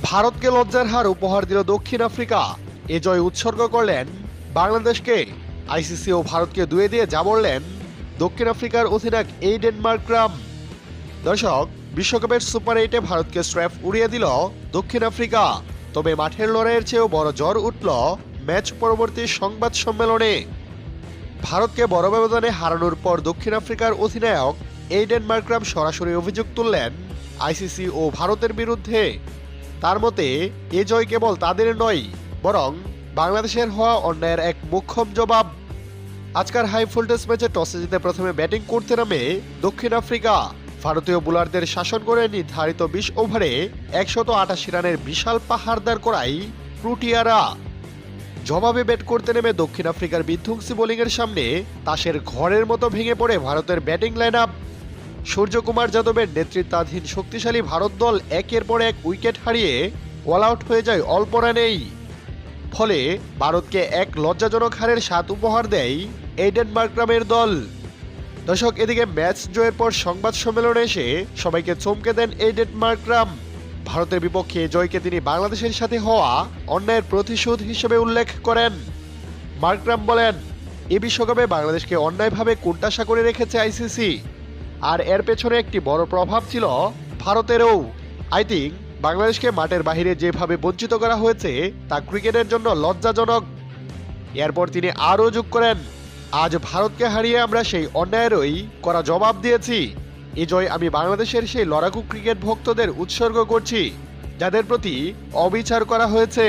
ভারতকে লজ্জার হার উপহার দিল দক্ষিণ আফ্রিকা। এ জয় উৎসর্গ করলেন বাংলাদেশকে। আইসিসি ও ভারতকে দুয়ে দিয়ে যা বললেন দক্ষিণ আফ্রিকার অধিনায়ক এইডেন মার্করাম। দর্শক, বিশ্বকাপের সুপার 8-এ ভারতকে স্ট্র্যাপ উড়িয়ে দিল দক্ষিণ আফ্রিকা। তবে মাঠের লড়াইয়ের চেয়েও বড় জ্বর উঠল ম্যাচ পরবর্তী সংবাদ সম্মেলনে। ভারতকে বড় ব্যবধানে হারানোর পর দক্ষিণ আফ্রিকার অধিনায়ক এইডেন মার্করাম সরাসরি অভিযোগ তুললেন আইসিসি ও ভারতের বিরুদ্ধে। তার মতে এ জয় কেবল তাদের নয়, বরং বাংলাদেশের হওয়া অন্যায়ের এক মোক্ষম জবাব। আজকের হাই ভোল্টেজ ম্যাচে টসে জিতে প্রথমে ব্যাটিং করতে নামে দক্ষিণ আফ্রিকা। ভারতীয় বোলারদের শাসন করে নির্ধারিত 20 ওভারে 188 রানের বিশাল পাহাড় দাঁড় করায় প্রোটিয়ারা। জবাবে ব্যাট করতে নেমে দক্ষিণ আফ্রিকার বিধ্বংসী বোলিংয়ের সামনে তাসের ঘরের মতো ভেঙে পড়ে ভারতের ব্যাটিং লাইন আপ। সূর্যকুমার যাদবের নেতৃত্বাধীন শক্তিশালী ভারত দল একের পর এক উইকেট হারিয়ে অল আউট হয়ে যায় অল্প রানেই। ফলে ভারতকে এক লজ্জাজনক হারের স্বাদ উপহার দেয় এইডেন মার্করামের দল। দর্শক, এদিকে ম্যাচ জয়ের পর সংবাদ সম্মেলনে এসে সবাইকে চমকে দেন এইডেন মার্করাম। ভারতের বিপক্ষে জয়কে তিনি বাংলাদেশের সাথে হওয়া অন্যায়ের প্রতিশোধ হিসেবে উল্লেখ করেন। মার্করাম বলেন, এ বিশ্বকাপে বাংলাদেশকে অন্যায়ভাবে কোণঠাসা করে রেখেছে আইসিসি, আর এর পেছনে একটি বড় প্রভাব ছিল ভারতেরও। আই থিঙ্ক বাংলাদেশকে মাঠের বাইরে যেভাবে বঞ্চিত করা হয়েছে তা ক্রিকেটের জন্য লজ্জাজনক। এরপর তিনি আরও যোগ করেন, আজ ভারতকে হারিয়ে আমরা সেই অন্যায়েরই করা জবাব দিয়েছি। এ জয় আমি বাংলাদেশের সেই লড়াকু ক্রিকেট ভক্তদের উৎসর্গ করছি, যাদের প্রতি অবিচার করা হয়েছে।